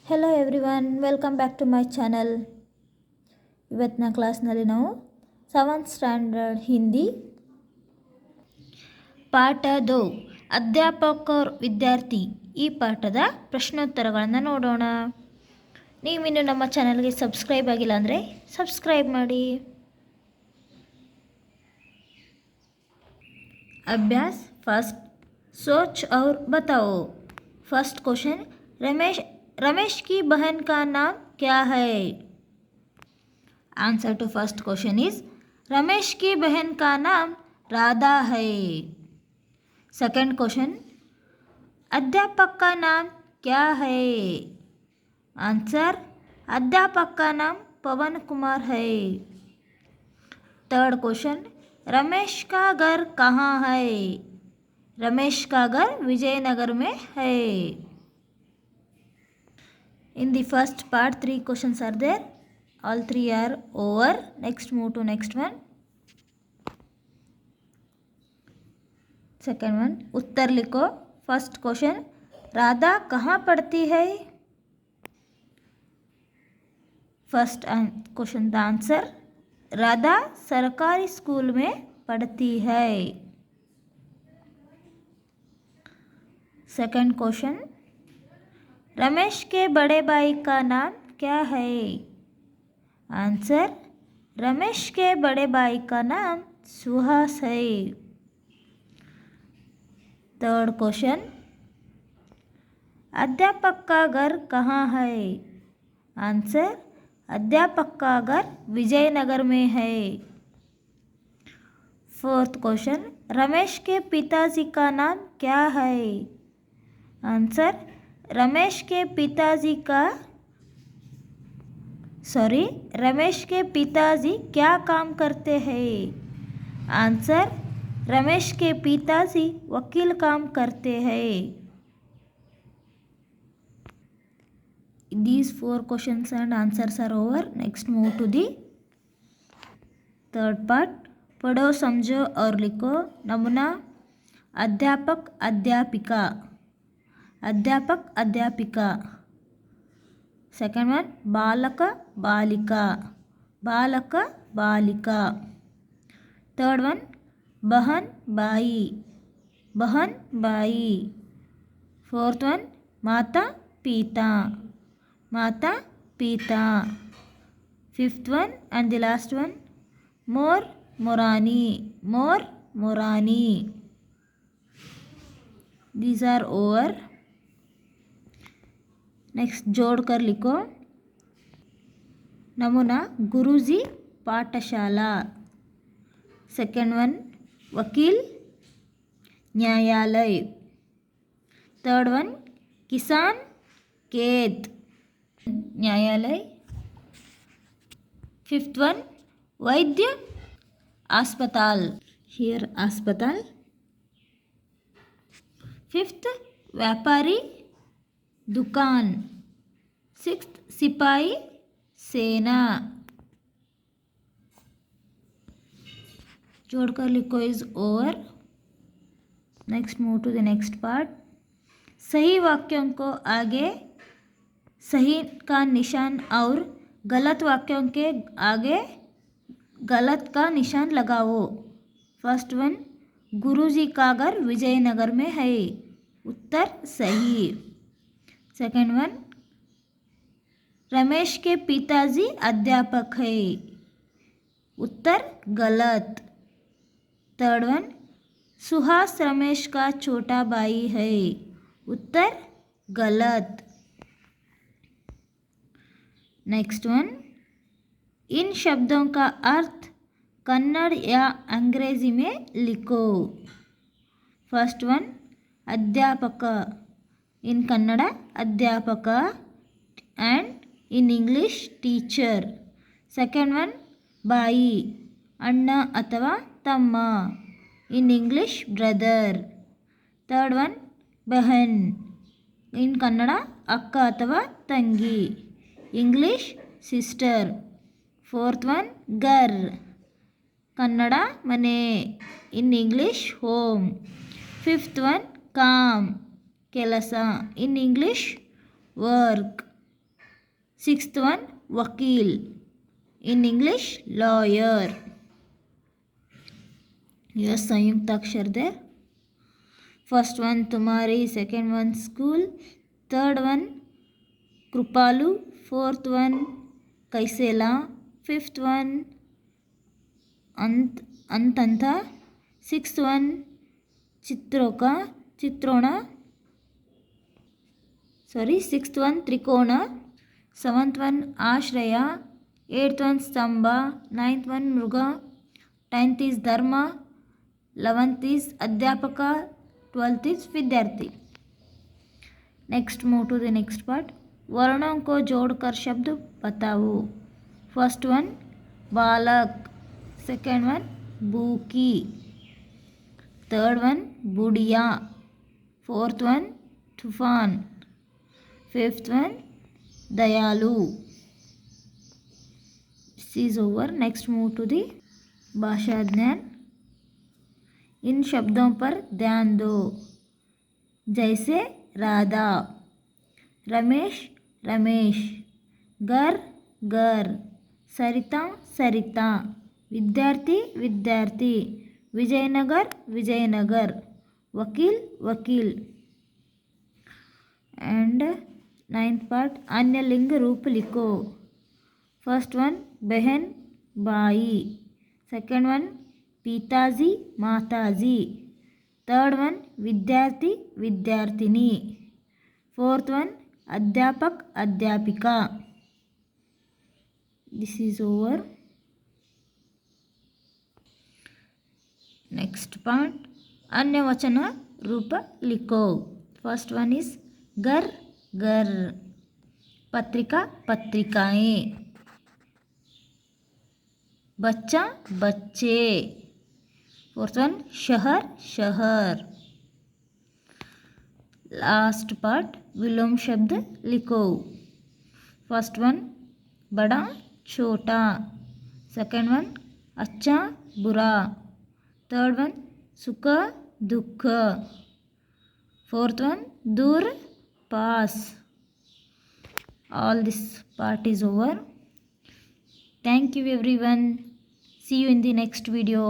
Hello everyone, welcome back to my channel. ಇವತ್ತಿನ ಕ್ಲಾಸ್ನಲ್ಲಿ ನಾವು 7th ಸ್ಟ್ಯಾಂಡರ್ಡ್ ಹಿಂದಿ ಪಾಠ 2 ಅಧ್ಯಾಪಕ और ವಿದ್ಯಾರ್ಥಿ ಈ ಪಾಠದ ಪ್ರಶ್ನೋತ್ತರಗಳನ್ನು ನೋಡೋಣ. ನೀವಿನ್ನು ನಮ್ಮ ಚಾನಲ್ಗೆ ಸಬ್ಸ್ಕ್ರೈಬ್ ಆಗಿಲ್ಲ ಅಂದರೆ ಸಬ್ಸ್ಕ್ರೈಬ್ ಮಾಡಿ. अभ्यास फर्स्ट, सोच और बताओ. फर्स्ट क्वेश्चन, रमेश की बहन का नाम क्या है? Answer to first question is Ramesh की बहन का नाम राधा है. सेकंड क्वेश्चन, अध्यापक का नाम क्या है? आंसर, अध्यापक का नाम पवन कुमार है. थर्ड क्वेश्चन, रमेश का घर कहाँ है? रमेश का घर विजयनगर में है. In the first part 3 questions are there. All 3 are over. Next move to next one. Second one, उत्तर लिखो. First question, राधा कहाँ पढ़ती है? First question the answer, Radha सरकारी स्कूल में पढ़ती है. सेकंड क्वेश्चन, रमेश के बड़े भाई का नाम क्या है? आंसर, रमेश के बड़े भाई का नाम सुहास है. थर्ड क्वेश्चन, अध्यापक का घर कहाँ है? आंसर, अध्यापक का घर विजयनगर में है. फोर्थ क्वेश्चन, रमेश के पिताजी का नाम क्या है? आंसर, रमेश के पिताजी क्या काम करते हैं? आंसर, रमेश के पिताजी वकील काम करते हैं. These 4 questions and answers are over. Next move to the third part. पढ़ो, समझो और लिखो. नमूना, अध्यापक अध्यापिका. अध्यापक अध्यापिका. सेकंड वन, बालक बालिका. बालक बालिका. थर्ड वन, बहन भाई. बहन भाई. फोर्थ वन, माता पिता. माता पिता. Fifth one and the last one, more Morani. More Morani. These are over. Next जोड़ कर लिखो. नमूना, गुरुजी पाठशाला. सेकेंड वन, वकील न्यायालय. थर्ड वन, किसान खेत न्यायालय. फिफ्थ वन, वैद्य अस्पताल. हियर अस्पताल. फिफ्थ, व्यापारी दुकान. सिक्स्थ, सिपाही सेना. जोड़कर लिखो is over. Next move to the next part. सही वाक्यों को आगे सही का निशान और गलत वाक्यों के आगे गलत का निशान लगाओ. फर्स्ट वन, गुरुजी का घर विजयनगर में है. उत्तर सही. सेकंड वन, रमेश के पिताजी अध्यापक है. उत्तर गलत. थर्ड वन, सुहास रमेश का छोटा भाई है. उत्तर गलत. नेक्स्ट वन, इन शब्दों का अर्थ कन्नड़ या अंग्रेजी में लिखो. फर्स्ट वन, अध्यापक. इन कन्नड़ अध्यापक and in English teacher. Second one, ಬಾಯಿ ಅಣ್ಣ ಅಥವಾ ತಮ್ಮ. in English brother. Third one, ಬಹನ್. in Kannada ಅಕ್ಕ ಅಥವಾ ತಂಗಿ. English sister. Fourth one, ಘರ್ ಕನ್ನಡ ಮನೆ. in English home. Fifth one, काम ಕೆಲಸ. in English work. Sixth one, vakil. In English, lawyer. Yes, संयुक्त अक्षर there. First one तुम्हारी, second one school, third one कृपालु, fourth one कैसेला, fifth one अंतंता, sixth one चित्रोका चित्रोणा, sixth one त्रिकोण, seventh one आश्रया, eighth one स्तंभ, ninth one मृग, 10th is धर्म, 11th is अध्यापक, 12th is विद्यार्थी. Next move to the next part. वर्णों को जोड़कर शब्द बताओ. फर्स्ट वन बालक, सेकेंड वन बूकी, थर्ड वन बुढ़िया, फोर्थ वन तूफान, फिफ्थ वन दयालु. This is over. Next move to the भाषा ज्ञान. इन शब्दों पर ध्यान दो. जैसे राधा, रमेश रमेश, घर घर, सरिता सरिता, विद्यार्थी विद्यार्थी, विजयनगर विजयनगर, वकील वकील. एंड नाइन्थ पार्ट, अन्य लिंग रूप लिखो. फर्स्ट वन बहन भाई, सेकेंड वन पिताजी माताजी, थर्ड वन विद्यार्थी विद्यार्थिनी, फोर्थ वन अध्यापक अध्यापिका. This is over. Next part, अन्य वचन रूप लिखो. फर्स्ट वन इज घर घर, पत्रिका पत्रिकाएं, बच्चा बच्चे, फोर्थ वन शहर शहर. लास्ट पार्ट, विलोम शब्द लिखो. फर्स्ट वन बड़ा छोटा, सेकेंड वन अच्छा बुरा, थर्ड वन सुख दुख, फोर्थ वन दूर पास. All this part is over. Thank you everyone. See you in the next video.